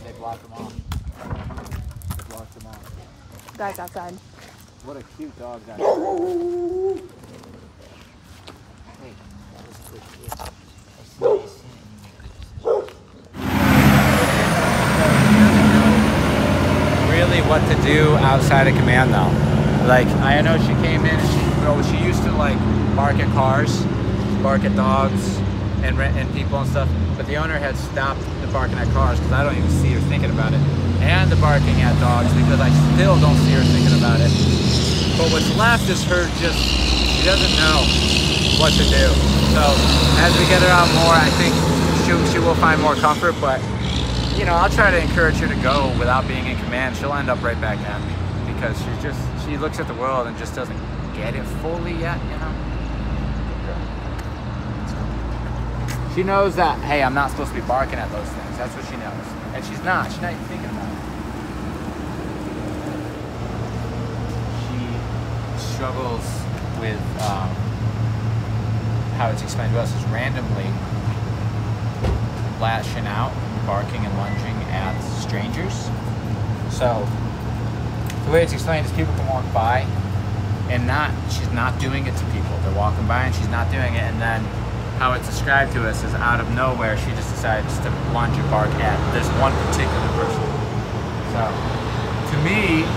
They blocked them off. They blocked them off. Guy's outside. What a cute dog that is. Hey, that was a quick really what to do outside of command though. Like, I know she came in and she used to like bark at cars, bark at dogs and people and stuff, but the owner had stopped the barking at cars because I don't even see her thinking about it, and the barking at dogs because I still don't see her thinking about it. But what's left is her just, she doesn't know what to do. So as we get her out more, I think she will find more comfort, but you know, I'll try to encourage her to go without being in command. She'll end up right back at me because she looks at the world and just doesn't get it fully yet, you know? She knows that, hey, I'm not supposed to be barking at those things. That's what she knows. And she's not even thinking about it. She struggles with how it's explained to us is randomly lashing out, barking and lunging at strangers. So the way it's explained is people can walk by and she's not doing it to people. They're walking by and she's not doing it, and then how it's described to us is out of nowhere she just decides to lunge and bark at this one particular person. So to me,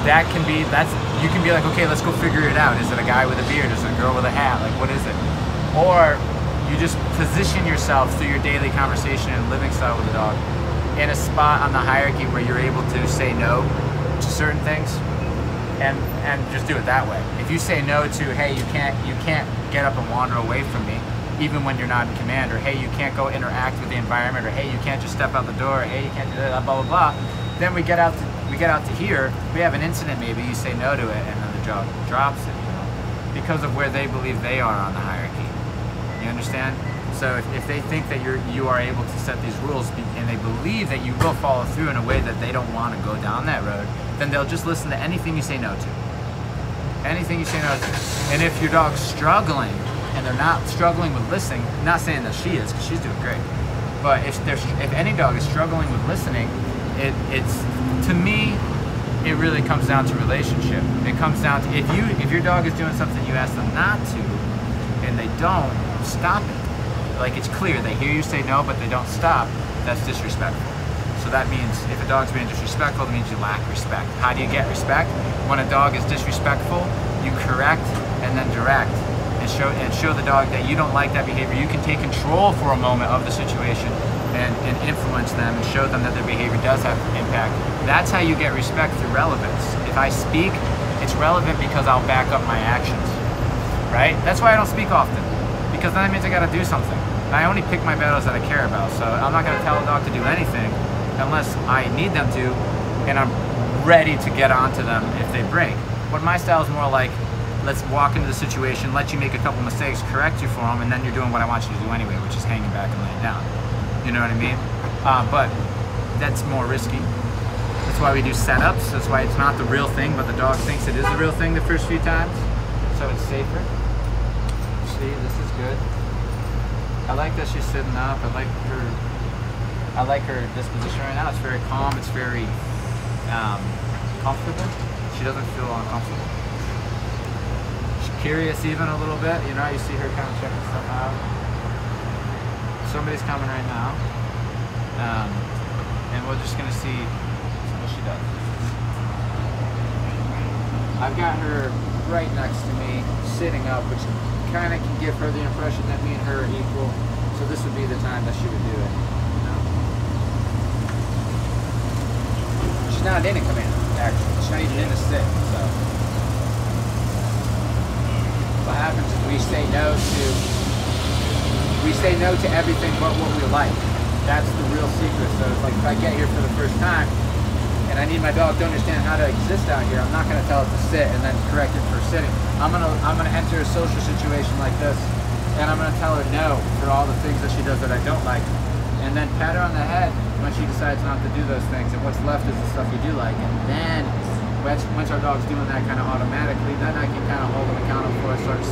you can be like, okay, let's go figure it out. Is it a guy with a beard? Is it a girl with a hat? Like, what is it? Or you just position yourself through your daily conversation and living style with the dog in a spot on the hierarchy where you're able to say no to certain things and just do it that way. If you say no to, hey, you can't get up and wander away from me, even when you're not in command, or hey, you can't go interact with the environment, or hey, you can't just step out the door, or hey, you can't do that, blah blah blah. Then we get out to here, we have an incident maybe, you say no to it, and then the dog drops it, you know, because of where they believe they are on the hierarchy. You understand? So if they think that you are able to set these rules and they believe that you will follow through in a way that they don't want to go down that road, then they'll just listen to anything you say no to. Anything you say no to. And if your dog's struggling and they're not struggling with listening, not saying that she is, because she's doing great, but if any dog is struggling with listening, it's to me, it really comes down to relationship. It comes down to if your dog is doing something you ask them not to and they don't, stop it. Like, it's clear, they hear you say no, but they don't stop, that's disrespectful. So that means if a dog's being disrespectful, it means you lack respect. How do you get respect? When a dog is disrespectful, you correct and then direct and show the dog that you don't like that behavior. You can take control for a moment of the situation and influence them and show them that their behavior does have impact. That's how you get respect through relevance. If I speak, it's relevant because I'll back up my actions, right? That's why I don't speak often, because then that means I gotta do something. I only pick my battles that I care about, so I'm not gonna tell a dog to do anything unless I need them to, and I'm ready to get onto them if they break. But my style is more like, let's walk into the situation, let you make a couple mistakes, correct you for them, and then you're doing what I want you to do anyway, which is hanging back and laying down. You know what I mean? But that's more risky. That's why we do setups. That's why it's not the real thing, but the dog thinks it is the real thing the first few times, so it's safer. See, this is good. I like that she's sitting up. I like her disposition right now. It's very calm. It's very comfortable. She doesn't feel uncomfortable. She's curious even a little bit. You know, you see her kind of checking stuff out. Somebody's coming right now. And we're just going to see what she does. I've got her right next to me, sitting up, which kind of can give her the impression that me and her are equal. So this would be the time that she would do it. She's not in a command, actually. She's not even in a sit. So what happens is we say no to everything but what we like. That's the real secret. So it's like if I get here for the first time and I need my dog to understand how to exist out here, I'm not going to tell it to sit and then correct it for sitting. I'm gonna enter a social situation like this, and I'm gonna tell her no for all the things that she does that I don't like, and then pat her on the head when she decides not to do those things, and what's left is the stuff you do like. And then once our dog's doing that kind of automatically, then I can kind of hold them accountable for it, start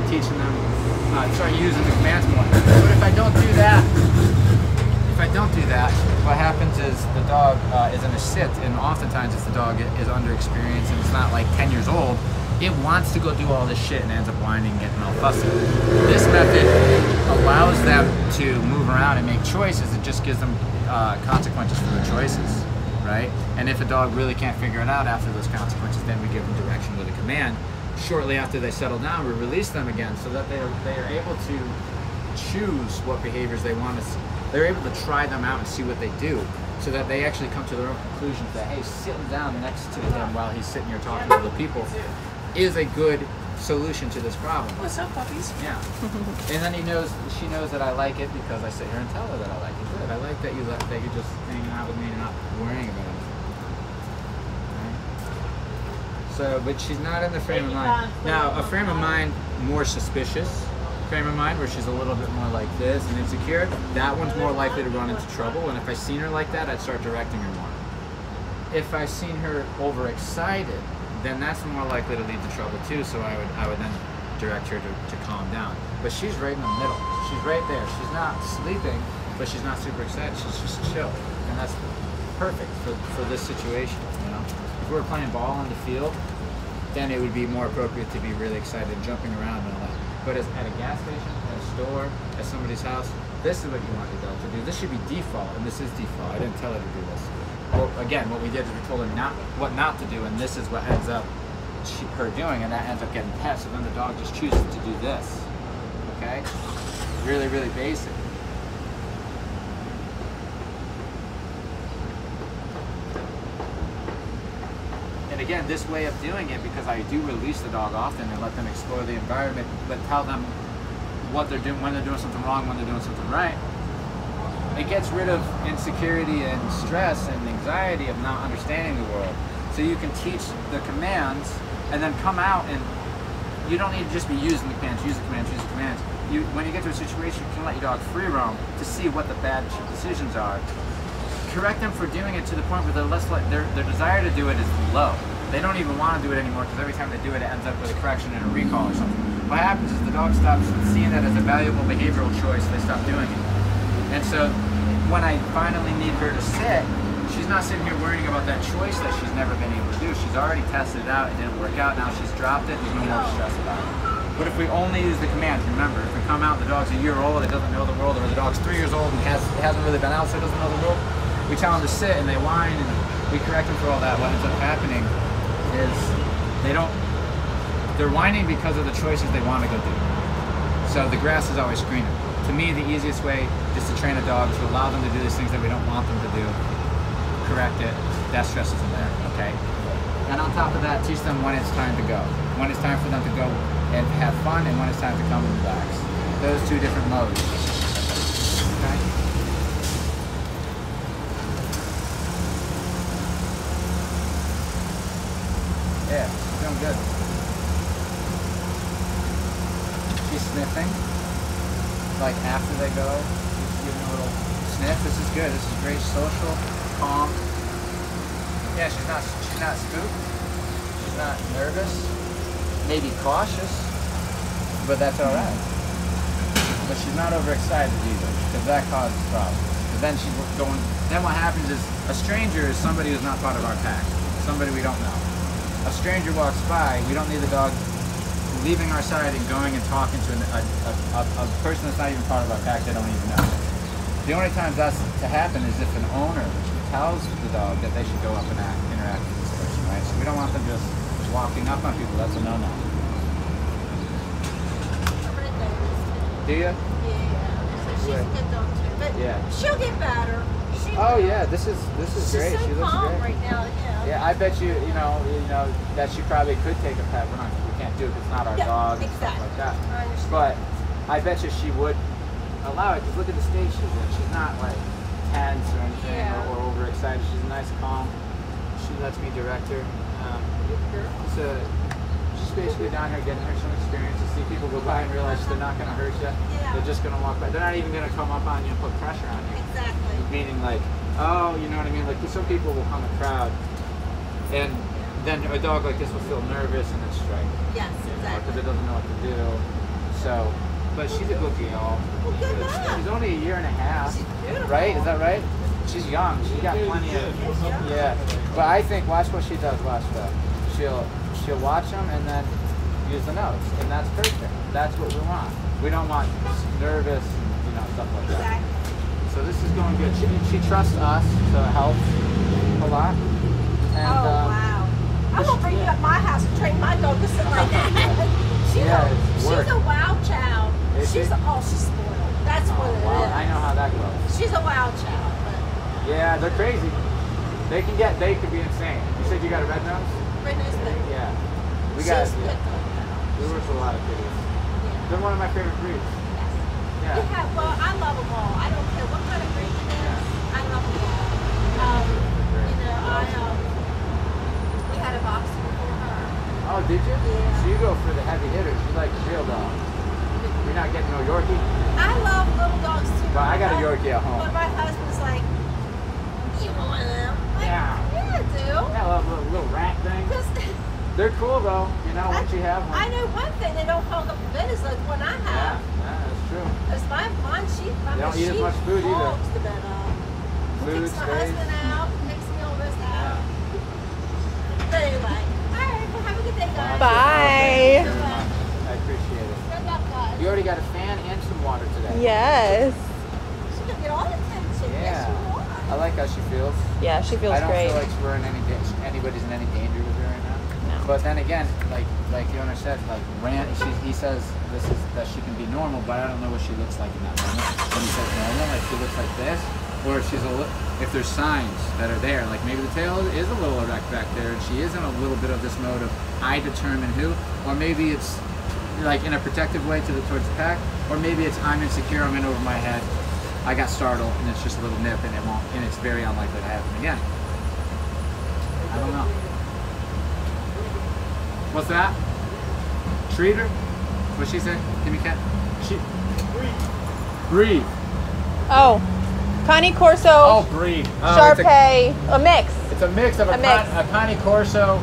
teaching them, start using the commands more. But if I don't do that, what happens is because the dog is in a sit, and oftentimes if the dog is underexperienced and it's not like 10 years old, it wants to go do all this shit and ends up whining and getting all fussy. This method allows them to move around and make choices. It just gives them consequences for their choices, right? And if a dog really can't figure it out after those consequences, then we give them direction with a command. Shortly after they settle down, we release them again so that they are able to choose what behaviors they want to see. They're able to try them out and see what they do, so that they actually come to their own conclusions that, hey, sitting down next to him while he's sitting here talking to other people is a good solution to this problem. What's up, puppies? Yeah. And then she knows that I like it because I sit here and tell her that I like it. Good. I like that you're just hanging out with me and not worrying about it. Right? So, but she's not in the frame of mind. Now, a frame of mind more suspicious frame of mind where she's a little bit more like this and insecure, that one's more likely to run into trouble. And if I seen her like that, I'd start directing her more. If I seen her overexcited, then that's more likely to lead to trouble too. So I would then direct her to calm down. But she's right in the middle. She's right there. She's not sleeping, but she's not super excited. She's just chill, and that's perfect for this situation. You know, if we were playing ball on the field, then it would be more appropriate to be really excited, jumping around and all that. But at a gas station, at a store, at somebody's house, this is what you want your dog to do. This should be default, and this is default. I didn't tell her to do this. Well, again, what we did is we told her what not to do, and this is what ends up her doing, and that ends up getting pet. So then the dog just chooses to do this. Okay? Really, really basic. And again, this way of doing it, because I do release the dog often and let them explore the environment, but tell them what they're doing, when they're doing something wrong, when they're doing something right. It gets rid of insecurity and stress and anxiety of not understanding the world. So you can teach the commands and then come out, and you don't need to just be using the commands, use the commands, use the commands. When you get to a situation, you can let your dog free roam to see what the bad decisions are. Correct them for doing it to the point where their desire to do it is low. They don't even want to do it anymore, because every time they do it, it ends up with a correction and a recall or something. What happens is the dog stops seeing that as a valuable behavioral choice. They stop doing it. And so when I finally need her to sit, she's not sitting here worrying about that choice that she's never been able to do. She's already tested it out. It didn't work out. Now she's dropped it. There's no more stress about it. But if we only use the commands, remember, if we come out, the dog's a year old, it doesn't know the world, or the dog's 3 years old and hasn't really been out, so it doesn't know the world, we tell them to sit and they whine and we correct them for all that. What ends up happening is they're whining because of the choices they want to go do. So the grass is always greener. To me, the easiest way is to train a dog to allow them to do these things that we don't want them to do, correct it, that stress isn't there, okay? And on top of that, teach them when it's time to go. When it's time for them to go and have fun, and when it's time to come and relax. Those two different modes, okay? Yeah, she's doing good. She's sniffing. Like after they go, she's giving a little sniff. This is good. This is great, social, calm. Yeah, she's not spooked. She's not nervous. Maybe cautious, but that's all right. But she's not overexcited either, because that causes problems. Because then she's going. Then what happens is a stranger is somebody who's not part of our pack, somebody we don't know. A stranger walks by. We don't need the dog leaving our side and going and talking to a person that's not even part of our pack they don't even know. The only time that's to happen is if an owner tells the dog that they should go up and interact with this person, right? So we don't want them just walking up on people. That's a no-no. Do you? Yeah. So she's a good dog too. But yeah. She'll get better. Oh yeah, this is great. So She looks calm great right now. Yeah. Yeah, I bet you know that she probably could take a pet. We can't do it. It's not our dog and stuff like that. I understand. But I bet you she would allow it, because look at the stage she's in. She's not like tense or anything or overexcited. She's nice, calm. She lets me direct her. So she's basically down here getting her some experience to see people go by and realize they're not going to hurt you. Yeah. They're just going to walk by. They're not even going to come up on you and put pressure on you. Exactly. Meaning like, oh, you know what I mean? Like some people will come a crowd, and then a dog like this will feel nervous and then strike. Yes, exactly. Because it doesn't know what to do. So, but she's a good girl. Well, good luck. She's only a year and a half. She's beautiful. Right? Is that right? She's young. She got plenty of. Yeah. But I think watch what she does. Watch that. She'll watch them and then use the notes, and that's perfect. That's what we want. We don't want nervous, stuff like that. Exactly. So this is going good. She trusts us, so it helps a lot. And, wow. I'm gonna bring you up my house and train my dog to sit like that. she's a wild child. She's spoiled. That's what it is. I know how that goes. She's a wild child. But yeah, they're crazy. They can be insane. You said you got a red nose? Red nose thing. Yeah. We work with a lot of kitties. Yeah. They're one of my favorite breeds. Yes. Yeah. Well, I love them all. I don't care what kind of breed it is. I love them all. We had a boxer before her. Oh, did you? Yeah. So you go for the heavy hitters. You like the real dog. You're not getting no Yorkie? I love little dogs too. Well, I got a Yorkie at home. But my husband's like, you want them? Like, yeah. Yeah, I do. Yeah, I love little rat thing. They're cool though, once you have one. I know one thing, they don't hog up the bed as like one I have. Yeah, that's true. Because mine, she don't eat as much food either. hogs the bed up. Food, Takes my space. husband out, takes me all this out. But anyway, alright, well have a good day guys. Bye. I appreciate it. Good luck guys. You already got a fan and some water today. Yes. She's gonna get all the attention. Yeah. Yes, you are. I like how she feels. Yeah, she feels I don't great. feel like we're in anybody's in any danger with her right now. No. But then again, like Yona said, he says that she can be normal, but I don't know what she looks like in that moment. When he says normal, like she looks like this, or if if there's signs that are there, like maybe the tail is a little erect back there, and she is in a little bit of this mode of I determine who, or maybe it's like in a protective way towards the pack, or maybe it's I'm insecure, I'm in over my head, I got startled, and it's just a little nip, and it's very unlikely to happen again. I don't know. What's that? Treat her? What'd she say? Give me cat. Breathe. Oh, Cane Corso. Oh, breathe. Shar-Pei, a mix. It's a mix of a Cane Corso.